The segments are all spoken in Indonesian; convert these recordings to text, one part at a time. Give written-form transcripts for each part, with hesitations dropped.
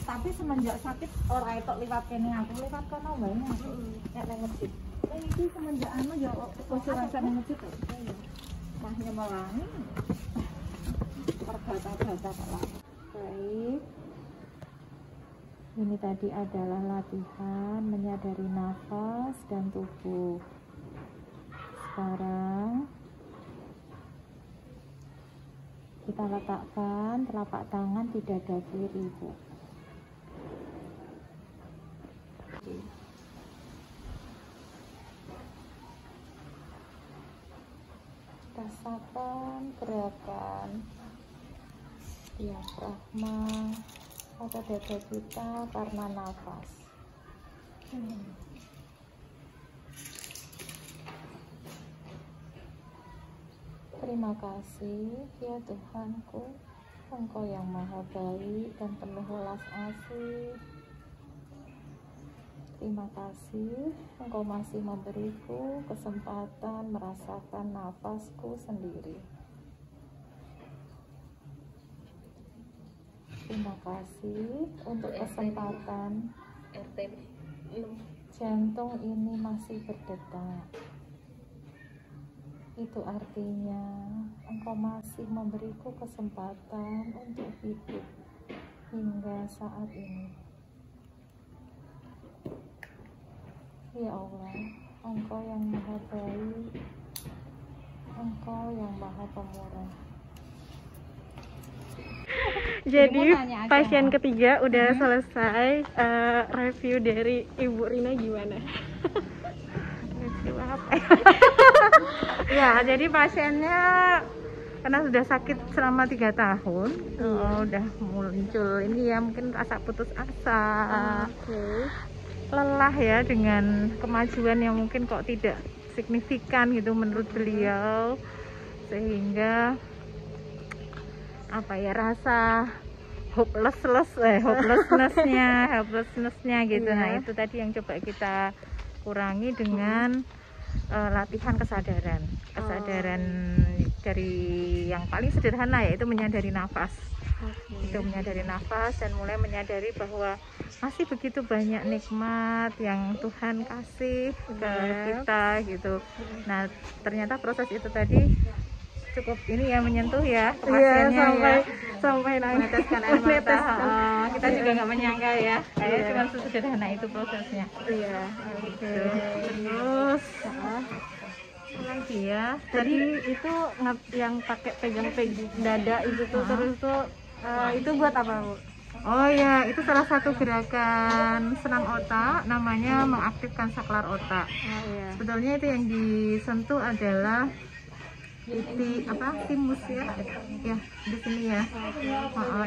tapi semenjak sakit ora etok liwat kene aku liwat kono wae nek nang masjid. Iki semenjak anu ya posisi rasa nang masjid. Mahnya melangi. Perbata-bata kok. Baik. Ini tadi adalah latihan menyadari nafas dan tubuh. Sekarang kita letakkan telapak tangan di dada kiri, Bu. Rasakan gerakan diafragma pada dada kita karena nafas. Terima kasih ya Tuhanku, Engkau yang maha baik dan penuh welas asih. Terima kasih Engkau masih memberiku kesempatan merasakan nafasku sendiri. Terima kasih untuk kesempatan jantung ini masih berdetak. Itu artinya Engkau masih memberiku kesempatan untuk hidup hingga saat ini. Ya Allah, Engkau yang maha baik, Engkau yang maha pemurah. Jadi pasien ketiga udah selesai. Review dari Ibu Rina gimana? Review apa? Ya, jadi pasiennya karena sudah sakit selama 3 tahun, udah muncul ini ya, mungkin rasa putus asa, lelah ya dengan kemajuan yang mungkin kok tidak signifikan gitu menurut beliau, sehingga apa ya, rasa hopelessness-nya gitu. Nah, itu tadi yang coba kita kurangi dengan latihan kesadaran dari yang paling sederhana, yaitu menyadari nafas. Itu menyadari nafas dan mulai menyadari bahwa masih begitu banyak nikmat yang Tuhan kasih ke kita gitu. Nah, ternyata proses itu tadi cukup ini ya, menyentuh ya pasiennya, sampai nangis, meneteskan air mata. Kita juga nggak menyangka ya, kayak cuma sesederhana itu prosesnya. Terus lagi ya, tadi itu yang pakai pegang-pegang dada itu tuh, terus tuh itu buat apa, Bu? Oh ya, itu salah satu gerakan senam otak, namanya mengaktifkan saklar otak. Sebetulnya itu yang disentuh adalah timus ya di sini ya.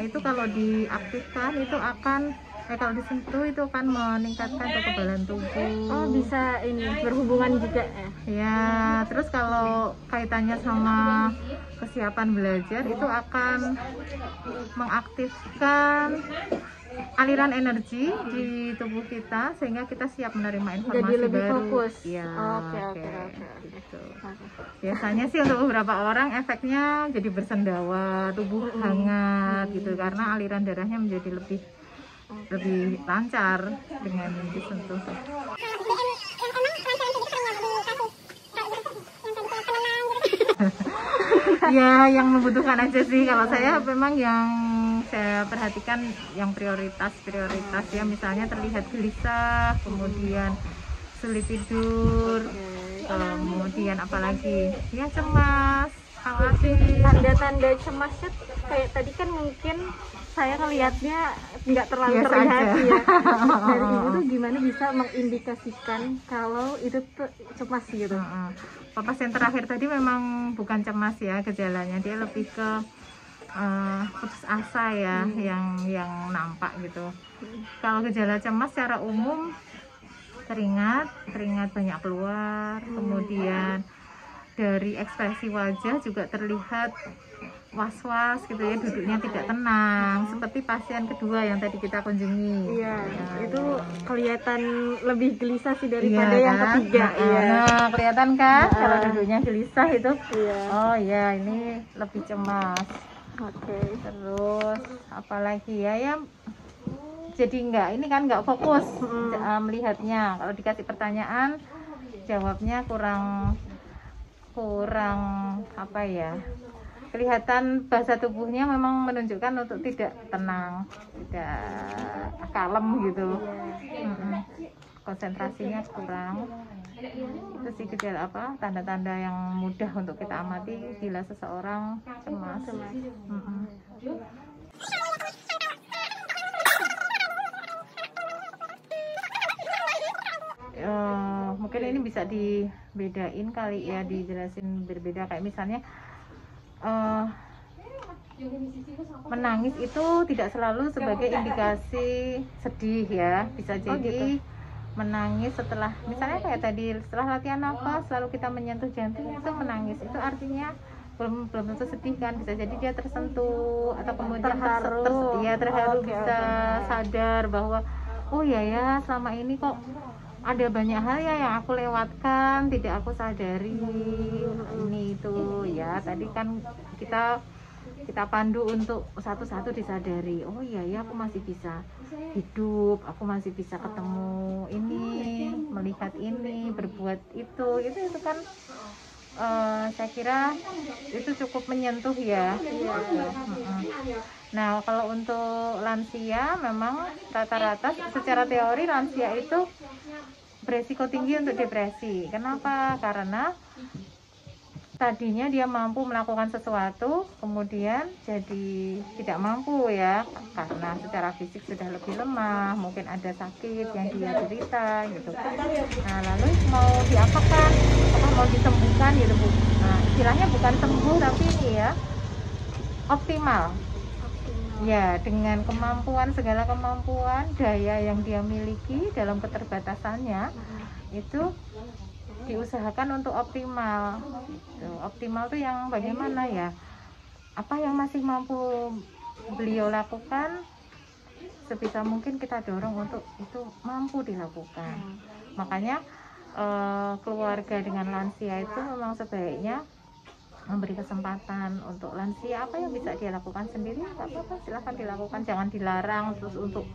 Itu kalau diaktifkan itu akan kalau disentuh itu akan meningkatkan kekebalan tubuh. Oh, bisa ini berhubungan juga ya. Terus kalau kaitannya sama kesiapan belajar, itu akan mengaktifkan aliran energi di tubuh kita sehingga kita siap menerima informasi baru. Jadi lebih fokus. Ya, oke. Gitu. Biasanya sih untuk beberapa orang efeknya jadi bersendawa, tubuh hangat gitu, karena aliran darahnya menjadi lebih lancar dengan disentuh. Ya, yang membutuhkan aja sih. Kalau saya memang yang saya perhatikan yang prioritas ya, misalnya terlihat gelisah, kemudian sulit tidur, kemudian apalagi ya cemas, khawatir. Tanda-tanda cemasnya kayak tadi kan mungkin saya ngelihatnya nggak terlalu terlihat ya. Dari Ibu tuh gimana bisa mengindikasikan kalau itu tuh cemas gitu? Pasien terakhir tadi memang bukan cemas ya gejalanya, dia lebih ke putus asa ya, yang nampak gitu. Kalau gejala cemas secara umum keringat banyak keluar, kemudian dari ekspresi wajah juga terlihat was-was gitu ya, duduknya tidak tenang, seperti pasien kedua yang tadi kita kunjungi. Iya, itu kelihatan lebih gelisah sih daripada yang ketiga. Nah, kelihatan kan kalau duduknya gelisah itu. Oh ya, ini lebih cemas. Terus apalagi ya, jadi ini kan nggak fokus melihatnya. Kalau dikasih pertanyaan jawabnya kurang apa ya, kelihatan bahasa tubuhnya memang menunjukkan untuk tidak tenang, tidak kalem gitu. Konsentrasinya kurang. Itu sih gejala tanda-tanda yang mudah untuk kita amati bila seseorang cemas. Mungkin ini bisa dibedain kali ya, dijelasin berbeda. Kayak misalnya menangis itu tidak selalu sebagai indikasi sedih ya, bisa jadi menangis setelah misalnya kayak tadi setelah latihan nafas lalu kita menyentuh jantung itu menangis, itu artinya belum tentu sedih kan, bisa jadi dia tersentuh atau kemudian terharu, bisa sadar bahwa oh ya selama ini kok ada banyak hal ya yang aku lewatkan, tidak aku sadari ini itu ya. Tadi kan kita pandu untuk satu-satu disadari, oh iya ya aku masih bisa hidup, aku masih bisa ketemu ini, melihat ini, berbuat itu kan saya kira itu cukup menyentuh ya. Nah kalau untuk lansia memang rata-rata secara teori lansia itu beresiko tinggi untuk depresi. Kenapa? Karena tadinya dia mampu melakukan sesuatu, kemudian jadi tidak mampu ya, karena secara fisik sudah lebih lemah, mungkin ada sakit yang dia derita gitu. Nah lalu mau diapakan, apakah mau disembuhkan gitu Bu? Nah istilahnya bukan sembuh tapi ini ya optimal. Ya dengan kemampuan, segala kemampuan, daya yang dia miliki dalam keterbatasannya itu diusahakan untuk optimal. Optimal tuh yang bagaimana ya? Apa yang masih mampu beliau lakukan, sebisa mungkin kita dorong untuk itu mampu dilakukan. Makanya keluarga dengan lansia itu memang sebaiknya memberi kesempatan untuk lansia, apa yang bisa dia lakukan sendiri, nggak apa-apa, silahkan dilakukan, jangan dilarang terus untuk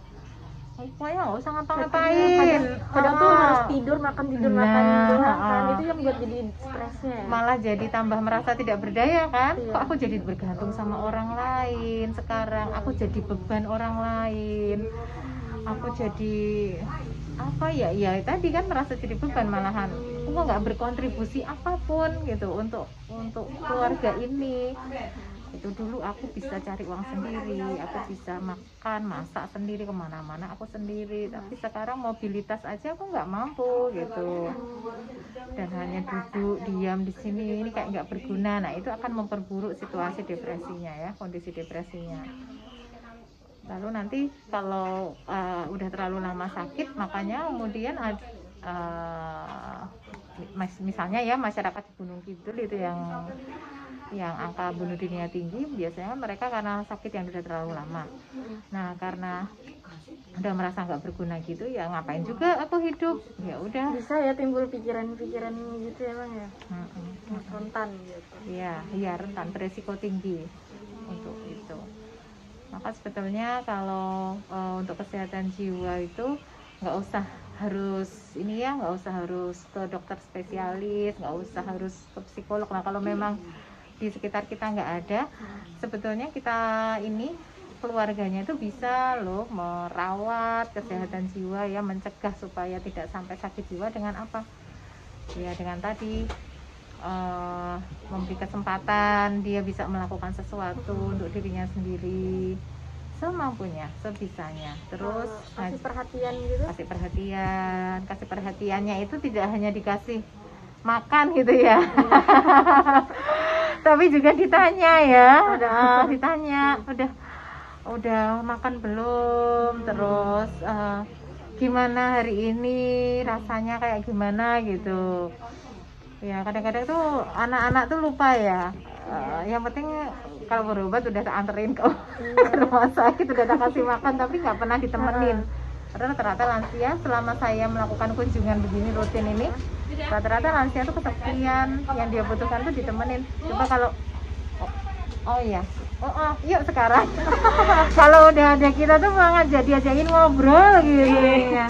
pokoknya nggak usah ngapa-ngapain. Kadang tuh harus tidur makan doang kan, itu yang buat jadi stresnya. Malah jadi tambah merasa tidak berdaya kan. Kok aku jadi bergantung sama orang lain sekarang, aku jadi beban orang lain, aku jadi apa ya tadi kan merasa jadi beban, malahan aku nggak berkontribusi apapun gitu untuk keluarga ini. Itu dulu aku bisa cari uang sendiri, aku bisa makan, masak sendiri, kemana-mana aku sendiri, tapi sekarang mobilitas aja aku nggak mampu gitu, dan hanya duduk diam di sini, ini kayak nggak berguna. Nah itu akan memperburuk situasi depresinya ya, kondisi depresinya. Lalu nanti kalau udah terlalu lama sakit, makanya kemudian misalnya ya masyarakat di Gunung Kidul itu yang angka bunuh dirinya tinggi, biasanya mereka karena sakit yang sudah terlalu lama. Nah karena udah merasa nggak berguna gitu ya, ngapain juga aku hidup, ya udah. Bisa ya timbul pikiran-pikiran gitu ya Bang ya, rentan gitu. Iya rentan, beresiko tinggi untuk itu. Maka sebetulnya kalau untuk kesehatan jiwa itu nggak usah harus ke dokter spesialis, nggak usah harus ke psikolog. Nah kalau memang di sekitar kita nggak ada, sebetulnya kita ini keluarganya itu bisa loh merawat kesehatan jiwa ya, mencegah supaya tidak sampai sakit jiwa dengan apa ya, dengan tadi memberi kesempatan dia bisa melakukan sesuatu untuk dirinya sendiri semampunya, sebisanya. Terus kasih perhatian gitu, kasih perhatiannya itu tidak hanya dikasih makan gitu ya tapi juga ditanya ya, ditanya udah makan belum, terus gimana hari ini, rasanya kayak gimana gitu ya. Kadang-kadang tuh anak-anak tuh lupa ya, yang penting kalau berobat udah anterin ke rumah sakit, udah kasih makan, tapi nggak pernah ditemenin. Rata-rata lansia selama saya melakukan kunjungan begini rutin ini, rata-rata lansia tuh kesepian, yang dia butuhkan tuh ditemenin. Coba kalau oh ya Yuk sekarang. Kalau udah ada kita tuh mau diajakin ngobrol gitu ya.